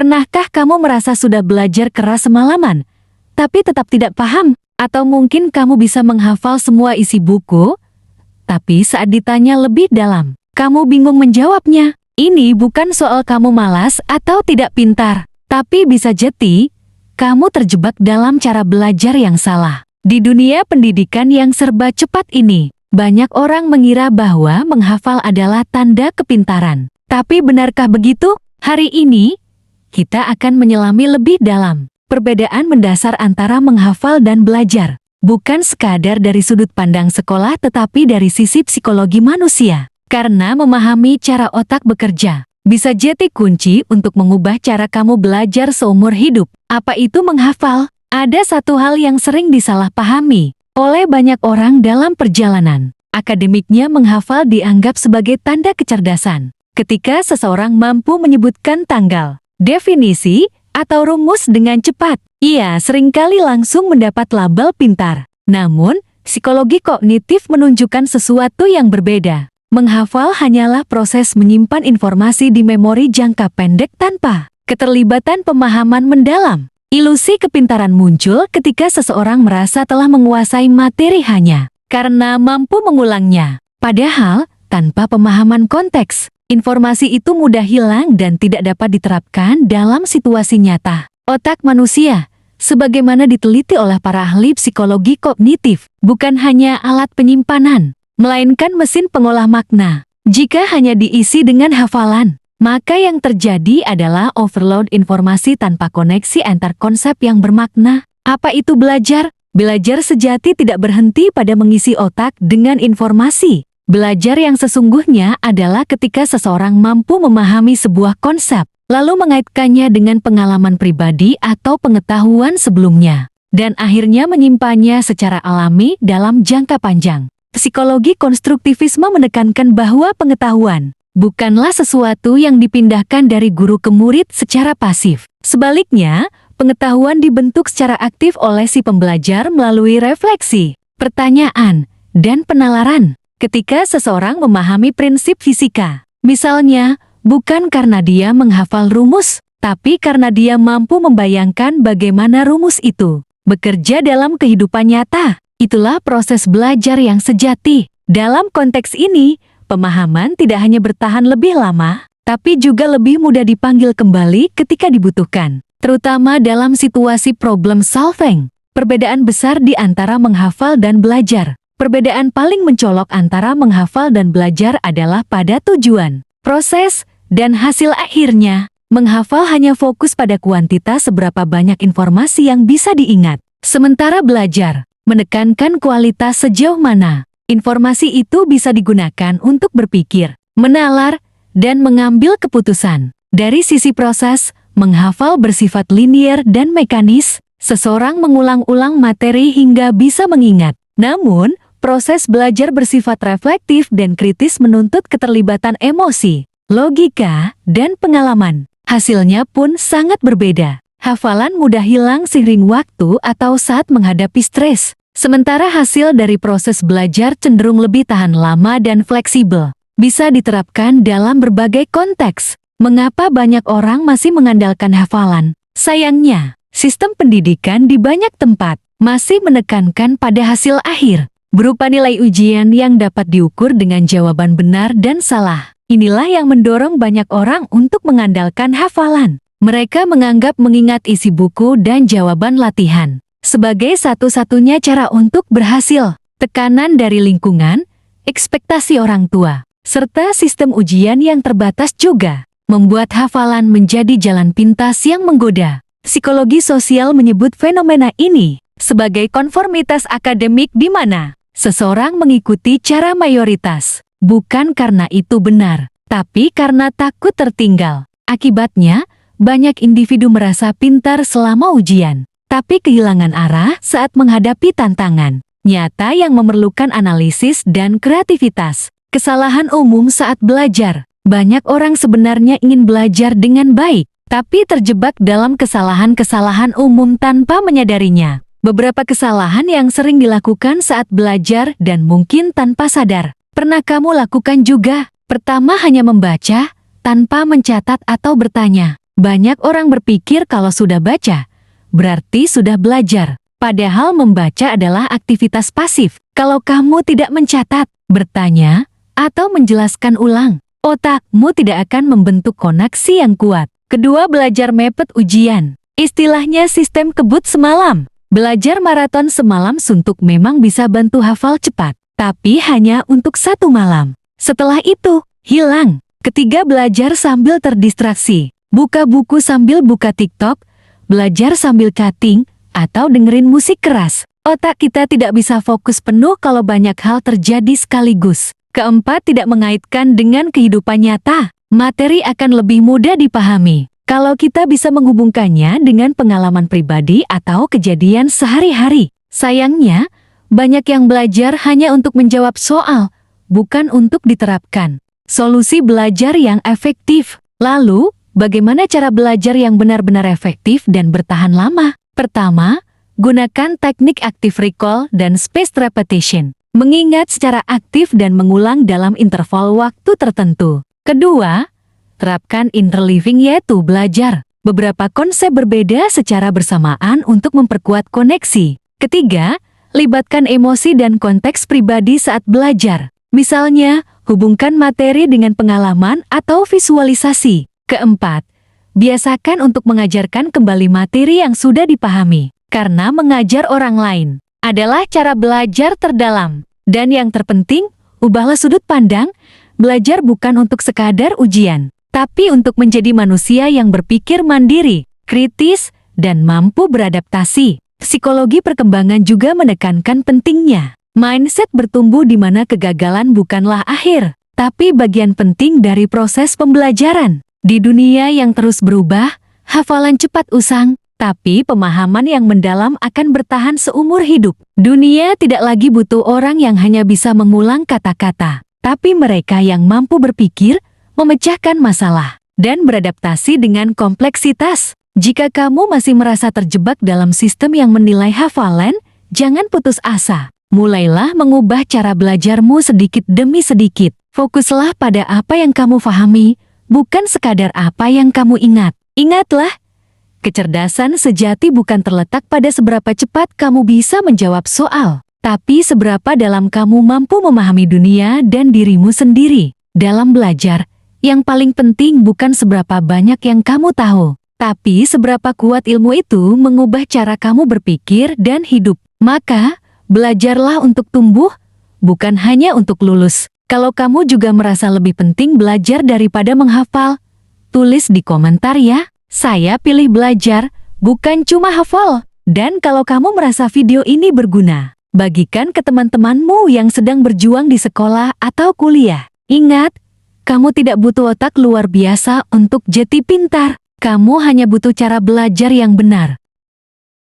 Pernahkah kamu merasa sudah belajar keras semalaman, tapi tetap tidak paham? Atau mungkin kamu bisa menghafal semua isi buku, tapi saat ditanya lebih dalam, kamu bingung menjawabnya? Ini bukan soal kamu malas atau tidak pintar, tapi bisa jadi kamu terjebak dalam cara belajar yang salah. Di dunia pendidikan yang serba cepat ini, banyak orang mengira bahwa menghafal adalah tanda kepintaran. Tapi benarkah begitu? Hari ini, kita akan menyelami lebih dalam perbedaan mendasar antara menghafal dan belajar. Bukan sekadar dari sudut pandang sekolah tetapi dari sisi psikologi manusia. Karena memahami cara otak bekerja bisa jadi kunci untuk mengubah cara kamu belajar seumur hidup. Apa itu menghafal? Ada satu hal yang sering disalahpahami oleh banyak orang dalam perjalanan akademiknya. Menghafal dianggap sebagai tanda kecerdasan. Ketika seseorang mampu menyebutkan tanggal, definisi, atau rumus dengan cepat, ia seringkali langsung mendapat label pintar. Namun, psikologi kognitif menunjukkan sesuatu yang berbeda. Menghafal hanyalah proses menyimpan informasi di memori jangka pendek tanpa keterlibatan pemahaman mendalam. Ilusi kepintaran muncul ketika seseorang merasa telah menguasai materi hanya karena mampu mengulangnya. Padahal, tanpa pemahaman konteks, informasi itu mudah hilang dan tidak dapat diterapkan dalam situasi nyata. Otak manusia, sebagaimana diteliti oleh para ahli psikologi kognitif, bukan hanya alat penyimpanan, melainkan mesin pengolah makna. Jika hanya diisi dengan hafalan, maka yang terjadi adalah overload informasi tanpa koneksi antar konsep yang bermakna. Apa itu belajar? Belajar sejati tidak berhenti pada mengisi otak dengan informasi. Belajar yang sesungguhnya adalah ketika seseorang mampu memahami sebuah konsep, lalu mengaitkannya dengan pengalaman pribadi atau pengetahuan sebelumnya, dan akhirnya menyimpannya secara alami dalam jangka panjang. Psikologi konstruktivisme menekankan bahwa pengetahuan bukanlah sesuatu yang dipindahkan dari guru ke murid secara pasif. Sebaliknya, pengetahuan dibentuk secara aktif oleh si pembelajar melalui refleksi, pertanyaan, dan penalaran. Ketika seseorang memahami prinsip fisika, misalnya, bukan karena dia menghafal rumus, tapi karena dia mampu membayangkan bagaimana rumus itu bekerja dalam kehidupan nyata. Itulah proses belajar yang sejati. Dalam konteks ini, pemahaman tidak hanya bertahan lebih lama, tapi juga lebih mudah dipanggil kembali ketika dibutuhkan, terutama dalam situasi problem solving. Perbedaan besar di antara menghafal dan belajar. Perbedaan paling mencolok antara menghafal dan belajar adalah pada tujuan, proses, dan hasil akhirnya. Menghafal hanya fokus pada kuantitas seberapa banyak informasi yang bisa diingat. Sementara belajar menekankan kualitas sejauh mana informasi itu bisa digunakan untuk berpikir, menalar, dan mengambil keputusan. Dari sisi proses, menghafal bersifat linier dan mekanis. Seseorang mengulang-ulang materi hingga bisa mengingat. Namun, proses belajar bersifat reflektif dan kritis menuntut keterlibatan emosi, logika, dan pengalaman. Hasilnya pun sangat berbeda. Hafalan mudah hilang seiring waktu atau saat menghadapi stres. Sementara hasil dari proses belajar cenderung lebih tahan lama dan fleksibel. Bisa diterapkan dalam berbagai konteks. Mengapa banyak orang masih mengandalkan hafalan? Sayangnya, sistem pendidikan di banyak tempat masih menekankan pada hasil akhir, berupa nilai ujian yang dapat diukur dengan jawaban benar dan salah. Inilah yang mendorong banyak orang untuk mengandalkan hafalan. Mereka menganggap mengingat isi buku dan jawaban latihan sebagai satu-satunya cara untuk berhasil. Tekanan dari lingkungan, ekspektasi orang tua, serta sistem ujian yang terbatas juga membuat hafalan menjadi jalan pintas yang menggoda. Psikologi sosial menyebut fenomena ini sebagai konformitas akademik di mana seseorang mengikuti cara mayoritas, bukan karena itu benar, tapi karena takut tertinggal. Akibatnya, banyak individu merasa pintar selama ujian, tapi kehilangan arah saat menghadapi tantangan nyata yang memerlukan analisis dan kreativitas. Kesalahan umum saat belajar. Banyak orang sebenarnya ingin belajar dengan baik, tapi terjebak dalam kesalahan-kesalahan umum tanpa menyadarinya. Beberapa kesalahan yang sering dilakukan saat belajar dan mungkin tanpa sadar, pernah kamu lakukan juga. Pertama, hanya membaca tanpa mencatat atau bertanya. Banyak orang berpikir kalau sudah baca, berarti sudah belajar. Padahal membaca adalah aktivitas pasif. Kalau kamu tidak mencatat, bertanya, atau menjelaskan ulang, otakmu tidak akan membentuk koneksi yang kuat. Kedua, belajar mepet ujian. Istilahnya sistem kebut semalam. Belajar maraton semalam suntuk memang bisa bantu hafal cepat, tapi hanya untuk 1 malam. Setelah itu, hilang. Ketiga, belajar sambil terdistraksi. Buka buku sambil buka TikTok, belajar sambil chatting, atau dengerin musik keras. Otak kita tidak bisa fokus penuh kalau banyak hal terjadi sekaligus. Keempat, tidak mengaitkan dengan kehidupan nyata. Materi akan lebih mudah dipahami kalau kita bisa menghubungkannya dengan pengalaman pribadi atau kejadian sehari-hari. Sayangnya, banyak yang belajar hanya untuk menjawab soal, bukan untuk diterapkan. Solusi belajar yang efektif. Lalu, bagaimana cara belajar yang benar-benar efektif dan bertahan lama? Pertama, gunakan teknik active recall dan spaced repetition. Mengingat secara aktif dan mengulang dalam interval waktu tertentu. Kedua, terapkan interleaving yaitu belajar beberapa konsep berbeda secara bersamaan untuk memperkuat koneksi. Ketiga, libatkan emosi dan konteks pribadi saat belajar. Misalnya, hubungkan materi dengan pengalaman atau visualisasi. Keempat, biasakan untuk mengajarkan kembali materi yang sudah dipahami, karena mengajar orang lain adalah cara belajar terdalam. Dan yang terpenting, ubahlah sudut pandang, belajar bukan untuk sekadar ujian, tapi untuk menjadi manusia yang berpikir mandiri, kritis, dan mampu beradaptasi. Psikologi perkembangan juga menekankan pentingnya mindset bertumbuh di mana kegagalan bukanlah akhir, tapi bagian penting dari proses pembelajaran. Di dunia yang terus berubah, hafalan cepat usang, tapi pemahaman yang mendalam akan bertahan seumur hidup. Dunia tidak lagi butuh orang yang hanya bisa mengulang kata-kata, tapi mereka yang mampu berpikir, memecahkan masalah, dan beradaptasi dengan kompleksitas. Jika kamu masih merasa terjebak dalam sistem yang menilai hafalan, jangan putus asa. Mulailah mengubah cara belajarmu sedikit demi sedikit. Fokuslah pada apa yang kamu pahami, bukan sekadar apa yang kamu ingat. Ingatlah, kecerdasan sejati bukan terletak pada seberapa cepat kamu bisa menjawab soal, tapi seberapa dalam kamu mampu memahami dunia dan dirimu sendiri. Dalam belajar, yang paling penting bukan seberapa banyak yang kamu tahu, tapi seberapa kuat ilmu itu mengubah cara kamu berpikir dan hidup. Maka, belajarlah untuk tumbuh, bukan hanya untuk lulus. Kalau kamu juga merasa lebih penting belajar daripada menghafal, tulis di komentar ya. Saya pilih belajar, bukan cuma hafal. Dan kalau kamu merasa video ini berguna, bagikan ke teman-temanmu yang sedang berjuang di sekolah atau kuliah. Ingat, kamu tidak butuh otak luar biasa untuk jadi pintar. Kamu hanya butuh cara belajar yang benar.